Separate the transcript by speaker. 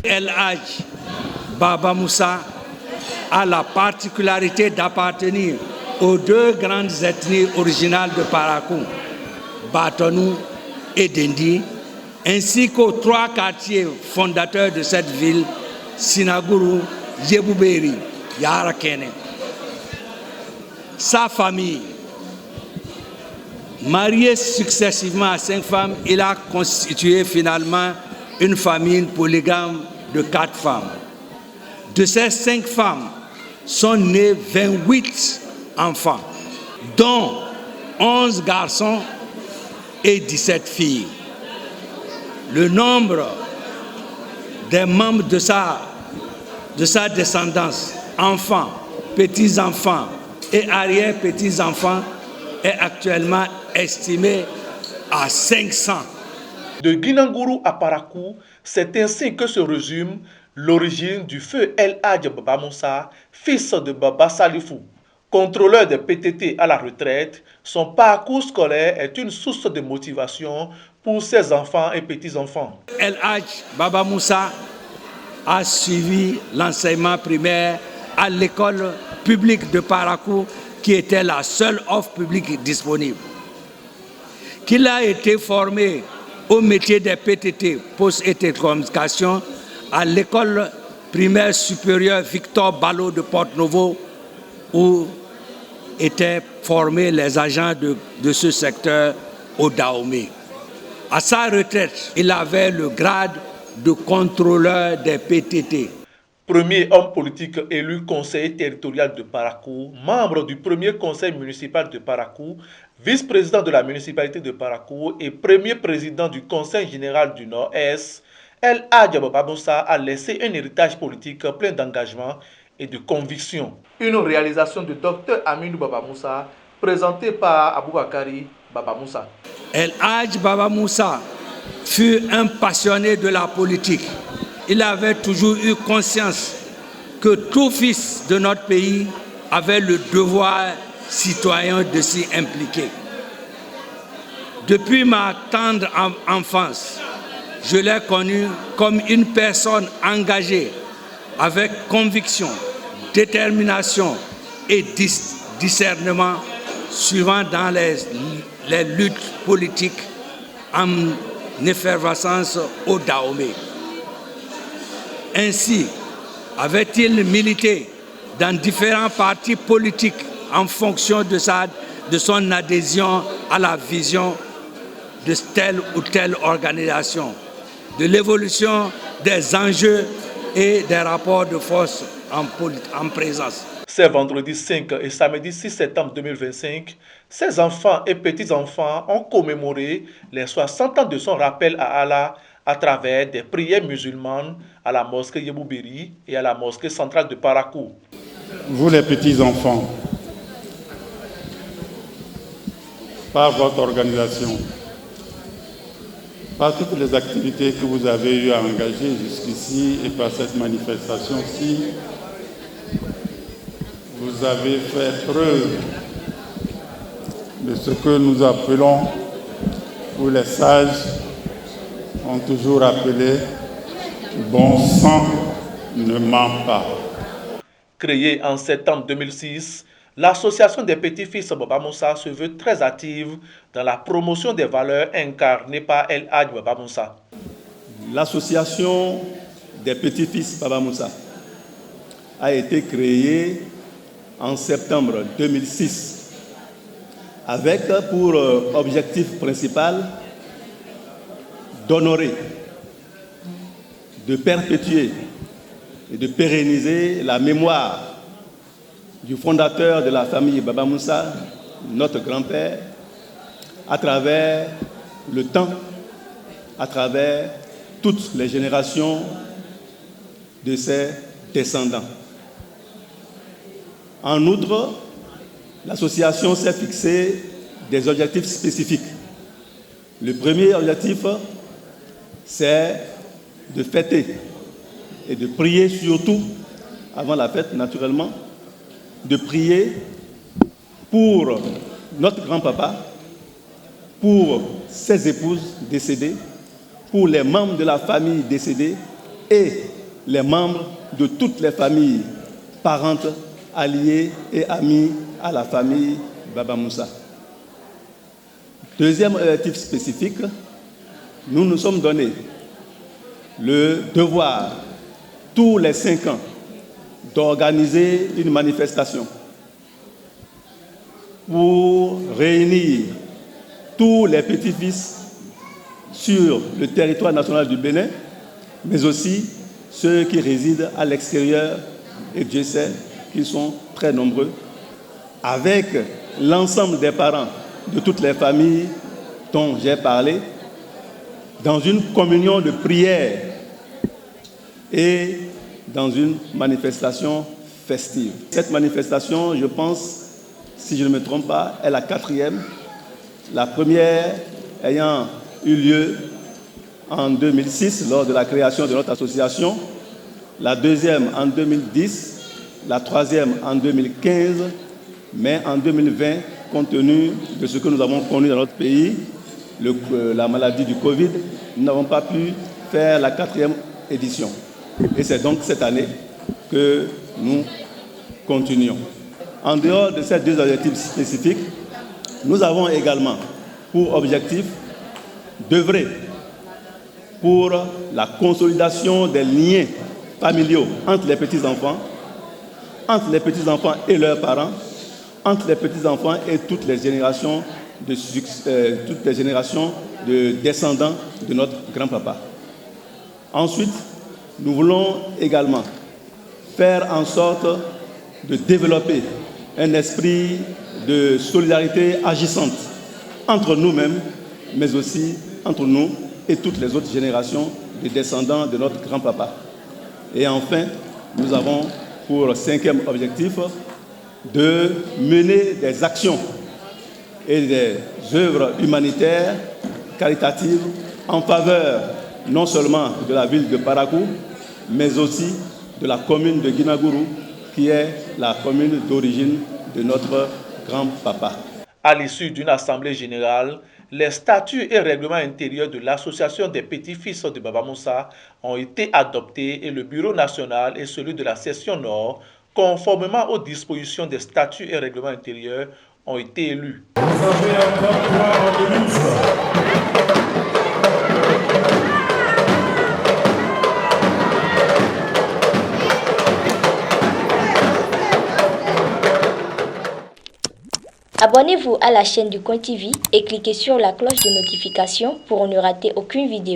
Speaker 1: El Hadj Baba Moussa a la particularité d'appartenir aux deux grandes ethnies originales de Parakou, Batonou et Dendi, ainsi qu'aux trois quartiers fondateurs de cette ville, Sinagourou, Yebouberi, Yarakene. Sa famille, marié successivement à 5 femmes, il a constitué finalement une famille polygame de 4 femmes. De ces 5 femmes sont nés 28 enfants, dont 11 garçons et 17 filles. Le nombre des membres de sa descendance, enfants, petits-enfants et arrière-petits-enfants, est actuellement estimé à 500.
Speaker 2: De Guinangourou à Parakou, c'est ainsi que se résume l'origine du feu El Hadj Baba Moussa, fils de Baba Salifou. Contrôleur des PTT à la retraite, son parcours scolaire est une source de motivation pour ses enfants et petits-enfants.
Speaker 1: El Hadj Baba Moussa a suivi l'enseignement primaire à l'école publique de Parakou, qui était la seule offre publique disponible. Qu'il a été formé au métier des PTT, Poste et Télécommunications, à l'école primaire supérieure Victor Ballot de Porte-Novo, où étaient formés les agents de ce secteur au Dahomey. À sa retraite, il avait le grade de contrôleur des PTT.
Speaker 2: Premier homme politique élu conseiller territorial de Parakou, membre du premier conseil municipal de Parakou, vice-président de la municipalité de Parakou et premier président du conseil général du Nord-Est, El Hadj Baba Moussa a laissé un héritage politique plein d'engagement et de conviction. Une réalisation de Dr Aminou Baba Moussa, présentée par Aboubakari Baba Moussa.
Speaker 1: El Hadj Baba Moussa fut un passionné de la politique. Il avait toujours eu conscience que tout fils de notre pays avait le devoir citoyen de s'y impliquer. Depuis ma tendre enfance, je l'ai connu comme une personne engagée avec conviction, détermination et discernement, suivant dans les luttes politiques en effervescence au Dahomey. Ainsi, avait-il milité dans différents partis politiques en fonction de son adhésion à la vision de telle ou telle organisation, de l'évolution des enjeux et des rapports de force en présence.
Speaker 2: C'est vendredi 5 et samedi 6 septembre 2025, ses enfants et petits-enfants ont commémoré les 60 ans de son rappel à Allah à travers des prières musulmanes à la mosquée Yebouberi et à la mosquée centrale de Parakou.
Speaker 3: Vous les petits-enfants, par votre organisation, par toutes les activités que vous avez eu à engager jusqu'ici et par cette manifestation-ci, vous avez fait preuve de ce que nous appelons, ou les sages ont toujours appelé, bon sang ne ment pas.
Speaker 2: Créée en septembre 2006, l'association des petits-fils Baba Moussa se veut très active dans la promotion des valeurs incarnées par El Hadj Baba Moussa.
Speaker 4: L'association des petits-fils Baba Moussa a été créée en septembre 2006 avec pour objectif principal d'honorer, de perpétuer et de pérenniser la mémoire du fondateur de la famille Baba Moussa, notre grand-père, à travers le temps, à travers toutes les générations de ses descendants. En outre, l'association s'est fixé des objectifs spécifiques. Le premier objectif, c'est de fêter et de prier surtout, avant la fête naturellement, de prier pour notre grand-papa, pour ses épouses décédées, pour les membres de la famille décédés et les membres de toutes les familles parentes, alliées et amies à la famille Baba Moussa. Deuxième objectif spécifique, nous nous sommes donné le devoir, tous les 5 ans, d'organiser une manifestation pour réunir tous les petits-fils sur le territoire national du Bénin, mais aussi ceux qui résident à l'extérieur, et Dieu sait qu'ils sont très nombreux, avec l'ensemble des parents de toutes les familles dont j'ai parlé, dans une communion de prière et dans une manifestation festive. Cette manifestation, je pense, si je ne me trompe pas, est la 4e, la première ayant eu lieu en 2006 lors de la création de notre association, la 2e en 2010, la 3e en 2015, mais en 2020, compte tenu de ce que nous avons connu dans notre pays, la maladie du Covid, nous n'avons pas pu faire la 4e édition. Et c'est donc cette année que nous continuons. En dehors de ces 2 objectifs spécifiques, nous avons également pour objectif d'œuvrer pour la consolidation des liens familiaux entre les petits-enfants et leurs parents, entre les petits-enfants et toutes les générations de descendants de notre grand-papa. Ensuite, nous voulons également faire en sorte de développer un esprit de solidarité agissante entre nous-mêmes, mais aussi entre nous et toutes les autres générations de descendants de notre grand-papa. Et enfin, nous avons pour 5e objectif de mener des actions et des œuvres humanitaires, caritatives, en faveur non seulement de la ville de Parakou, mais aussi de la commune de Guinagourou, qui est la commune d'origine de notre grand-papa.
Speaker 2: À l'issue d'une assemblée générale, les statuts et règlements intérieurs de l'association des petits-fils de Baba Moussa ont été adoptés et le bureau national et celui de la section nord, conformément aux dispositions des statuts et règlements intérieurs, ont été élus.
Speaker 5: Vous avez encore droit en minutes.
Speaker 6: Abonnez-vous à la chaîne du Coin TV et cliquez sur la cloche de notification pour ne rater aucune vidéo.